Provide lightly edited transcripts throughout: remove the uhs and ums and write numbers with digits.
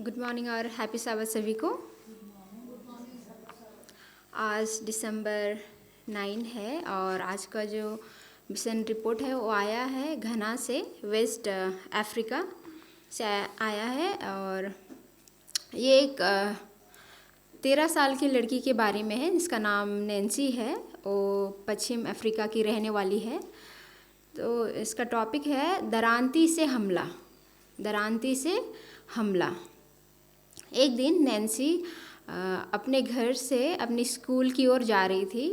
Good morning और happy साबत सभी को। आज दिसंबर 9 है और आज का जो मिशन रिपोर्ट है वो आया है घना से, वेस्ट अफ्रीका से आया है। और ये एक 13 साल की लड़की के बारे में है जिसका नाम नैन्सी है। वो पश्चिम अफ्रीका की रहने वाली है। तो इसका टॉपिक है दरांती से हमला। दरांती से हमला। एक दिन नैन्सी अपने घर से अपनी स्कूल की ओर जा रही थी।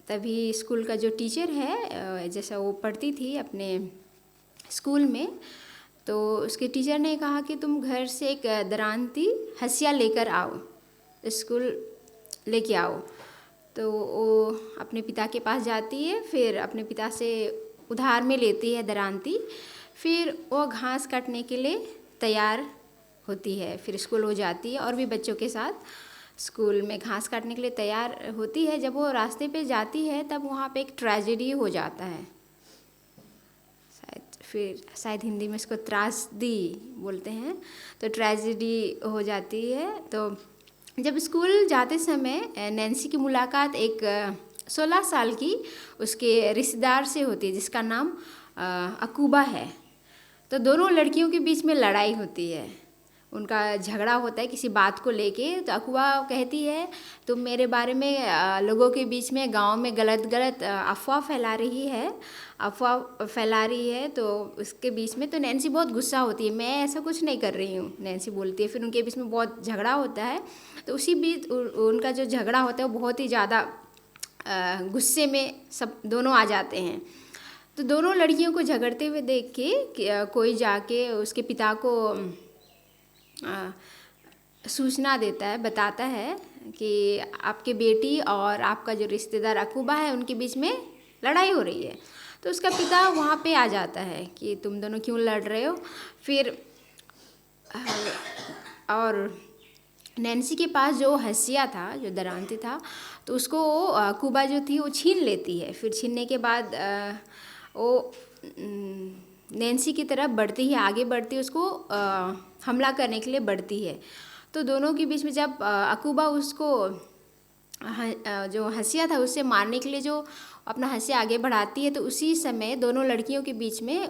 तभी स्कूल का जो टीचर है, जैसा वो पढ़ती थी अपने स्कूल में, तो उसके टीचर ने कहा कि तुम घर से एक दरांती हंसिया लेकर आओ, स्कूल लेके आओ। तो वो अपने पिता के पास जाती है, फिर अपने पिता से उधार में लेती है दरांती। फिर वो घास काटने के लिए तैयार होती है, फिर स्कूल हो जाती है और भी बच्चों के साथ स्कूल में घास काटने के लिए तैयार होती है। जब वो रास्ते पे जाती है तब वहाँ पे एक ट्रेजेडी हो जाता है। शायद हिंदी में इसको त्रासदी बोलते हैं। तो ट्रेजेडी हो जाती है। तो जब स्कूल जाते समय नैन्सी की मुलाकात एक 16 साल की उसके रिश्तेदार से होती है जिसका नाम अकूबा है। तो दोनों लड़कियों के बीच में लड़ाई होती है, उनका झगड़ा होता है किसी बात को लेके। तो अकूबा कहती है तुम मेरे बारे में लोगों के बीच में गांव में गलत अफवाह फैला रही है। तो उसके बीच में तो नैन्सी बहुत गुस्सा होती है, मैं ऐसा कुछ नहीं कर रही हूँ, नैन्सी बोलती है। फिर उनके बीच में बहुत झगड़ा होता है। तो उसी बीच उनका जो झगड़ा होता है वो बहुत ही ज़्यादा गुस्से में सब दोनों आ जाते हैं। तो दोनों लड़कियों को झगड़ते हुए देख के कोई जाके उसके पिता को सूचना देता है, बताता है कि आपके बेटी और आपका जो रिश्तेदार अकूबा है उनके बीच में लड़ाई हो रही है। तो उसका पिता वहाँ पे आ जाता है कि तुम दोनों क्यों लड़ रहे हो। फिर और नैन्सी के पास जो हंसिया था, जो दरांती था, तो उसको अकूबा जो थी वो छीन लेती है। फिर छीनने के बाद वो नैन्सी की तरफ बढ़ती है, आगे बढ़ती है, उसको हमला करने के लिए बढ़ती है। तो दोनों के बीच में जब अकूबा उसको जो हंसिया था उससे मारने के लिए जो अपना हंसिया आगे बढ़ाती है, तो उसी समय दोनों लड़कियों के बीच में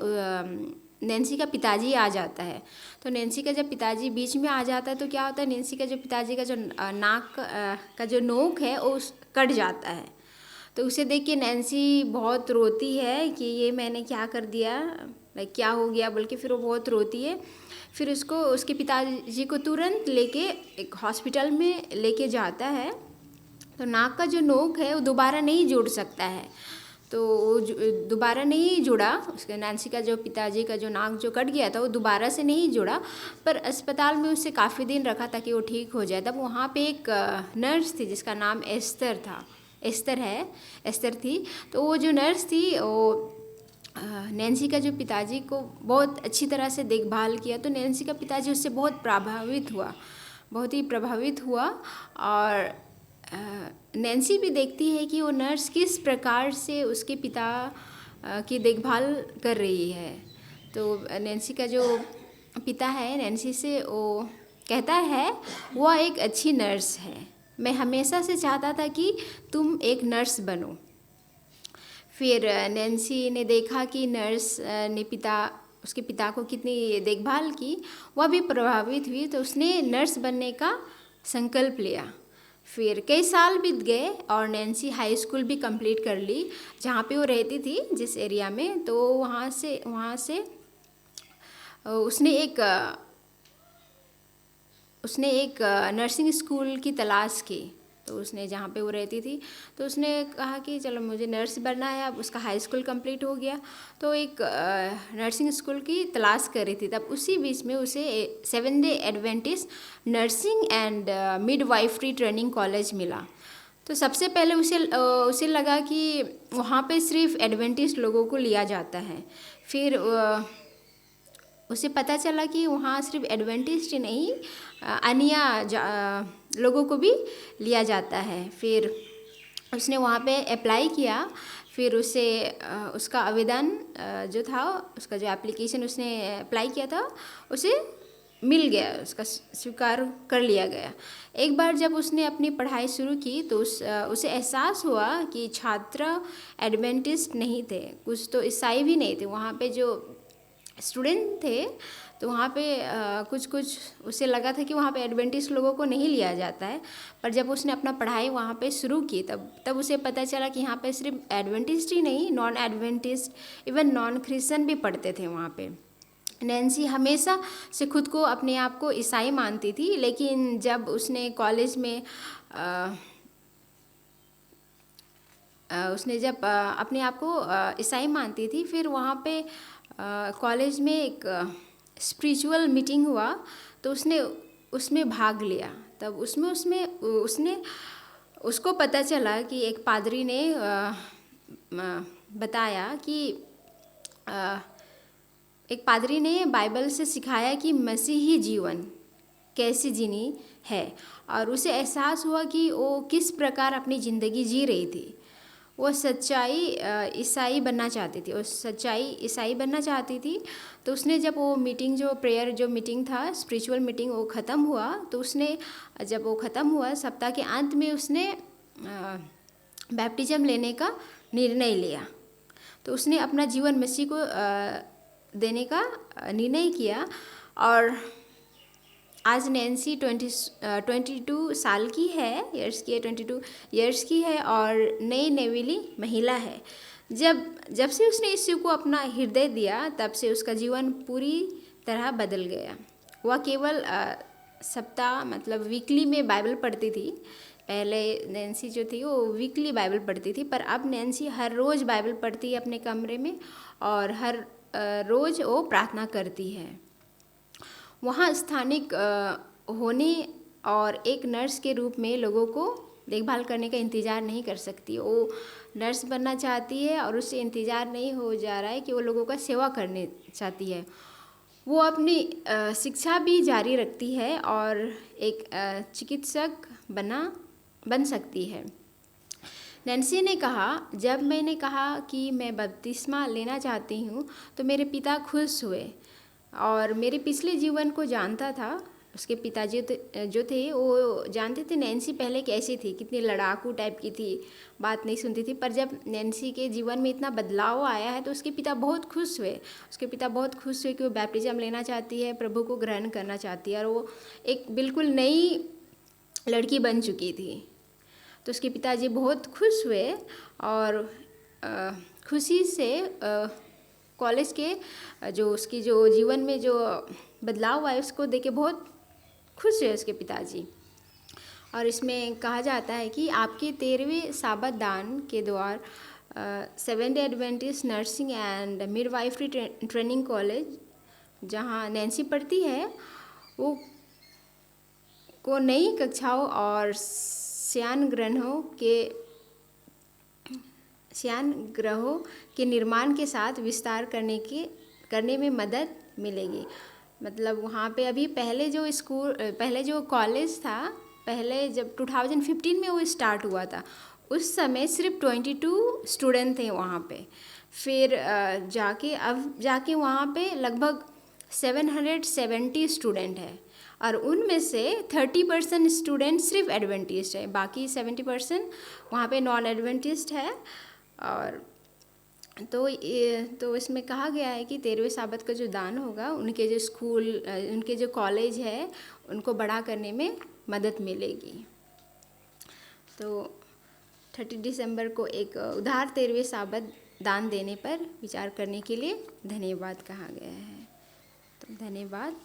नैन्सी का पिताजी आ जाता है। तो नैन्सी का जब पिताजी बीच में आ जाता है तो क्या होता है, नैन्सी का जो पिताजी का जो नाक का जो नोक है वो कट जाता है। तो उसे देख के नैन्सी बहुत रोती है कि ये मैंने क्या कर दिया, लाइक क्या हो गया बोल के। फिर वो बहुत रोती है। फिर उसको उसके पिताजी को तुरंत लेके एक हॉस्पिटल में लेके जाता है। तो नाक का जो नोक है वो दोबारा नहीं जुड़ सकता है। तो वो दोबारा नहीं जुड़ा, उसके नैन्सी का जो पिताजी का जो नाक जो कट गया था वो दोबारा से नहीं जुड़ा। पर अस्पताल में उसे काफ़ी दिन रखा ताकि वो ठीक हो जाए। तब वहाँ पे एक नर्स थी जिसका नाम एस्तर थी। तो वो जो नर्स थी वो नैन्सी का जो पिताजी को बहुत अच्छी तरह से देखभाल किया। तो नैन्सी का पिताजी उससे बहुत ही प्रभावित हुआ। और नैन्सी भी देखती है कि वो नर्स किस प्रकार से उसके पिता की देखभाल कर रही है। तो नैन्सी का जो पिता है नैन्सी से वो कहता है वह एक अच्छी नर्स है, मैं हमेशा से चाहता था कि तुम एक नर्स बनो। फिर नैन्सी ने देखा कि नर्स ने उसके पिता को कितनी देखभाल की, वह भी प्रभावित हुई। तो उसने नर्स बनने का संकल्प लिया। फिर कई साल बीत गए और नैन्सी हाई स्कूल भी कंप्लीट कर ली जहाँ पे वो रहती थी, जिस एरिया में। तो वहाँ से उसने एक नर्सिंग स्कूल की तलाश की। तो उसने जहाँ पे वो रहती थी तो उसने कहा कि चलो मुझे नर्स बनना है। अब उसका हाई स्कूल कंप्लीट हो गया तो एक नर्सिंग स्कूल की तलाश कर रही थी। तब उसी बीच में उसे 7 day Adventist nursing and midwifery training college मिला। तो सबसे पहले उसे लगा कि वहाँ पे सिर्फ एडवेंटिस्ट लोगों को लिया जाता है। फिर उसे पता चला कि वहाँ सिर्फ एडवेंटिस्ट ही नहीं, अन्य लोगों को भी लिया जाता है। फिर उसने वहाँ पे अप्लाई किया। फिर उसका आवेदन जो था, उसका जो एप्लीकेशन उसने अप्लाई किया था उसे मिल गया, उसका स्वीकार कर लिया गया। एक बार जब उसने अपनी पढ़ाई शुरू की तो उसे एहसास हुआ कि छात्र एडवेंटिस्ट नहीं थे, कुछ तो ईसाई भी नहीं थे। वहाँ पे जो स्टूडेंट थे तो वहाँ पे कुछ कुछ उसे लगा था कि वहाँ पे एडवेंटिस्ट लोगों को नहीं लिया जाता है। पर जब उसने अपना पढ़ाई वहाँ पे शुरू की तब उसे पता चला कि यहाँ पे सिर्फ एडवेंटिस्ट ही नहीं, non Adventist even non Christian भी पढ़ते थे वहाँ पे। नैन्सी हमेशा से खुद को अपने आप को ईसाई मानती थी, लेकिन जब उसने कॉलेज में उसने जब अपने आप को ईसाई मानती थी, फिर वहाँ पे कॉलेज में एक स्पिरिचुअल मीटिंग हुआ तो उसने उसमें भाग लिया। तब उसमें उसमें उसने उसको पता चला कि एक पादरी ने बताया कि एक पादरी ने बाइबल से सिखाया कि मसीही जीवन कैसे जीनी है, और उसे एहसास हुआ कि वो किस प्रकार अपनी ज़िंदगी जी रही थी। वो सच्चाई ईसाई बनना चाहती थी, वो सच्चाई ईसाई बनना चाहती थी। तो उसने जब वो मीटिंग जो प्रेयर जो मीटिंग था, स्पिरिचुअल मीटिंग, वो ख़त्म हुआ तो उसने जब वो ख़त्म हुआ सप्ताह के अंत में उसने बैप्टिज़म लेने का निर्णय लिया। तो उसने अपना जीवन मसीह को देने का निर्णय किया। और आज नैन्सी 22 साल की है, ईयर्स की है, 22 ईयर्स की है और नई नवेली महिला है। जब से उसने यीशु को अपना हृदय दिया तब से उसका जीवन पूरी तरह बदल गया। वह केवल सप्ताह मतलब वीकली में बाइबल पढ़ती थी। पहले नैन्सी जो थी वो वीकली बाइबल पढ़ती थी, पर अब नैन्सी हर रोज़ बाइबल पढ़ती है अपने कमरे में, और हर रोज़ वो प्रार्थना करती है। वहाँ स्थानिक होने और एक नर्स के रूप में लोगों को देखभाल करने का इंतज़ार नहीं कर सकती। वो नर्स बनना चाहती है और उससे इंतज़ार नहीं हो जा रहा है कि वो लोगों का सेवा करने चाहती है। वो अपनी शिक्षा भी जारी रखती है और एक चिकित्सक बन सकती है। नैन्सी ने कहा, जब मैंने कहा कि मैं बपतिस्मा लेना चाहती हूँ तो मेरे पिता खुश हुए और मेरे पिछले जीवन को जानता था। उसके पिताजी जो थे वो जानते थे नैन्सी पहले कैसी थी, कितनी लड़ाकू टाइप की थी, बात नहीं सुनती थी। पर जब नैन्सी के जीवन में इतना बदलाव आया है तो उसके पिता बहुत खुश हुए। उसके पिता बहुत खुश हुए कि वो बैप्टिज्म लेना चाहती है, प्रभु को ग्रहण करना चाहती है, और वो एक बिल्कुल नई लड़की बन चुकी थी। तो उसके पिताजी बहुत खुश हुए और खुशी से कॉलेज के जो उसकी जो जीवन में जो बदलाव आए उसको देख के बहुत खुश हुए उसके पिताजी। और इसमें कहा जाता है कि आपके 13वें साबत दान के द्वारा seventh day Adventist nursing and midwifery training college जहाँ नैन्सी पढ़ती है वो को नई कक्षाओं और श्यान ग्रहों के निर्माण के साथ विस्तार करने में मदद मिलेगी। मतलब वहाँ पे अभी पहले जो कॉलेज था, पहले जब 2015 में वो स्टार्ट हुआ था उस समय सिर्फ 22 स्टूडेंट थे वहाँ पे। फिर जाके वहाँ पे लगभग 770 स्टूडेंट है, और उनमें से 30% स्टूडेंट सिर्फ एडवेंटिस्ट है, बाकी 70% वहाँ पे नॉन एडवेंटिस्ट है। और तो इसमें कहा गया है कि 13वें साबत का जो दान होगा उनके जो स्कूल उनके जो कॉलेज है उनको बड़ा करने में मदद मिलेगी। तो 30 दिसंबर को एक उदार 13वें साबत दान देने पर विचार करने के लिए धन्यवाद कहा गया है। तो धन्यवाद।